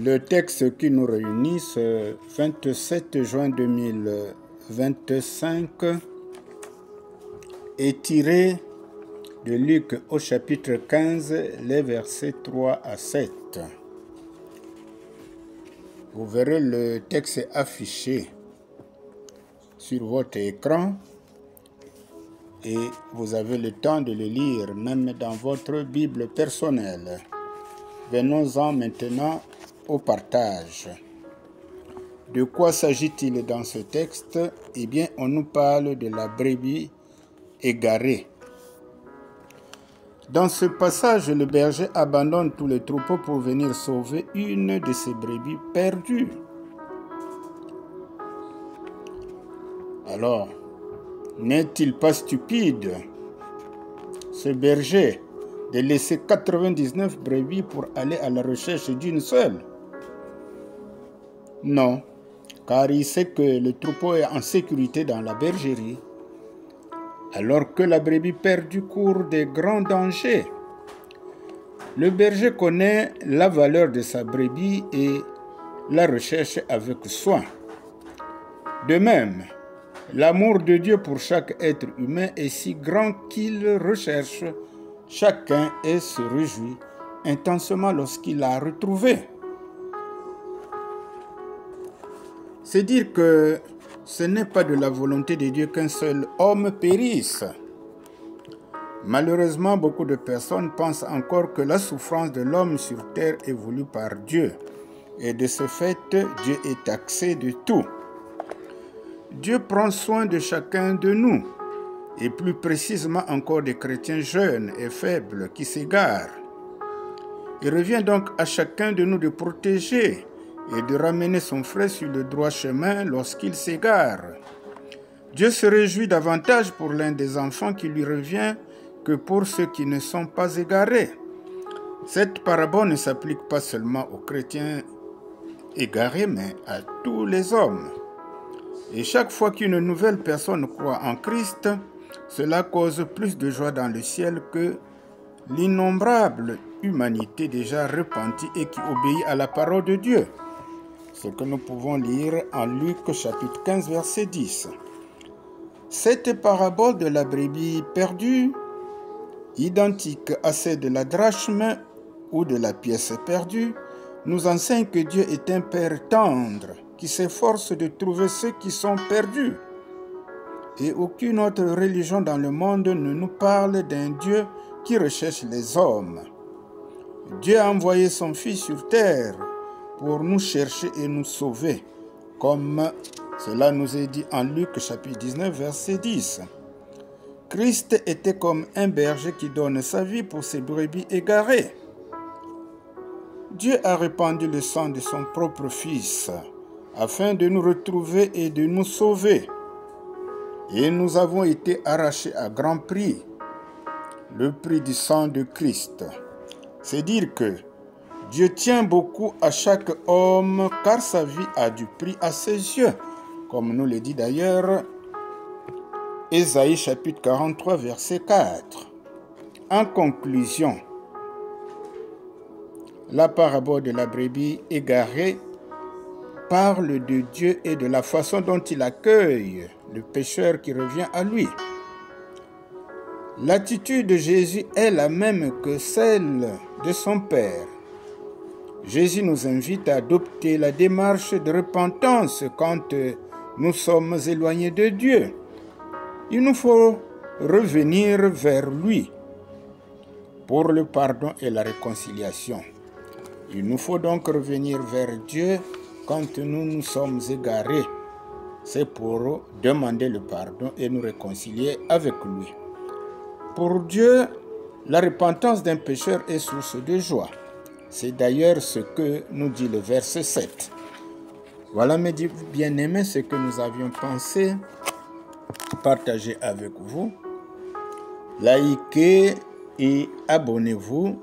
Le texte qui nous réunit ce 27 juin 2025 est tiré de Luc au chapitre 15, les versets 3 à 7. Vous verrez le texte affiché sur votre écran et vous avez le temps de le lire même dans votre Bible personnelle. Venons-en maintenant au partage. De quoi s'agit-il dans ce texte? Eh bien, on nous parle de la brebis égarée. Dans ce passage, le berger abandonne tous les troupeaux pour venir sauver une de ses brebis perdues. Alors, n'est-il pas stupide, ce berger, de laisser 99 brebis pour aller à la recherche d'une seule? Non, car il sait que le troupeau est en sécurité dans la bergerie, alors que la brebis perdue court de grands dangers. Le berger connaît la valeur de sa brebis et la recherche avec soin. De même, l'amour de Dieu pour chaque être humain est si grand qu'il recherche chacun et se réjouit intensément lorsqu'il l'a retrouvé. C'est dire que ce n'est pas de la volonté de Dieu qu'un seul homme périsse. Malheureusement, beaucoup de personnes pensent encore que la souffrance de l'homme sur terre est voulue par Dieu. Et de ce fait, Dieu est taxé de tout. Dieu prend soin de chacun de nous, et plus précisément encore des chrétiens jeunes et faibles qui s'égarent. Il revient donc à chacun de nous de protéger et de ramener son frère sur le droit chemin lorsqu'il s'égare. Dieu se réjouit davantage pour l'un des enfants qui lui revient que pour ceux qui ne sont pas égarés. Cette parabole ne s'applique pas seulement aux chrétiens égarés, mais à tous les hommes. Et chaque fois qu'une nouvelle personne croit en Christ, cela cause plus de joie dans le ciel que l'innombrable humanité déjà repentie et qui obéit à la parole de Dieu. Ce que nous pouvons lire en Luc chapitre 15 verset 10. Cette parabole de la brebis perdue, identique à celle de la drachme ou de la pièce perdue, nous enseigne que Dieu est un Père tendre qui s'efforce de trouver ceux qui sont perdus. Et aucune autre religion dans le monde ne nous parle d'un Dieu qui recherche les hommes. Dieu a envoyé son Fils sur terre pour nous chercher et nous sauver, comme cela nous est dit en Luc chapitre 19 verset 10. Christ était comme un berger qui donne sa vie pour ses brebis égarées. Dieu a répandu le sang de son propre Fils afin de nous retrouver et de nous sauver. Et nous avons été arrachés à grand prix, le prix du sang de Christ. C'est dire que Dieu tient beaucoup à chaque homme car sa vie a du prix à ses yeux, comme nous le dit d'ailleurs Ésaïe chapitre 43 verset 4. En conclusion, la parabole de la brebis égarée parle de Dieu et de la façon dont il accueille le pécheur qui revient à lui. L'attitude de Jésus est la même que celle de son Père. Jésus nous invite à adopter la démarche de repentance quand nous sommes éloignés de Dieu. Il nous faut revenir vers lui pour le pardon et la réconciliation. Il nous faut donc revenir vers Dieu quand nous nous sommes égarés. C'est pour demander le pardon et nous réconcilier avec lui. Pour Dieu, la repentance d'un pécheur est source de joie. C'est d'ailleurs ce que nous dit le verset 7. Voilà, mes bien-aimés, ce que nous avions pensé partager avec vous. Likez et abonnez-vous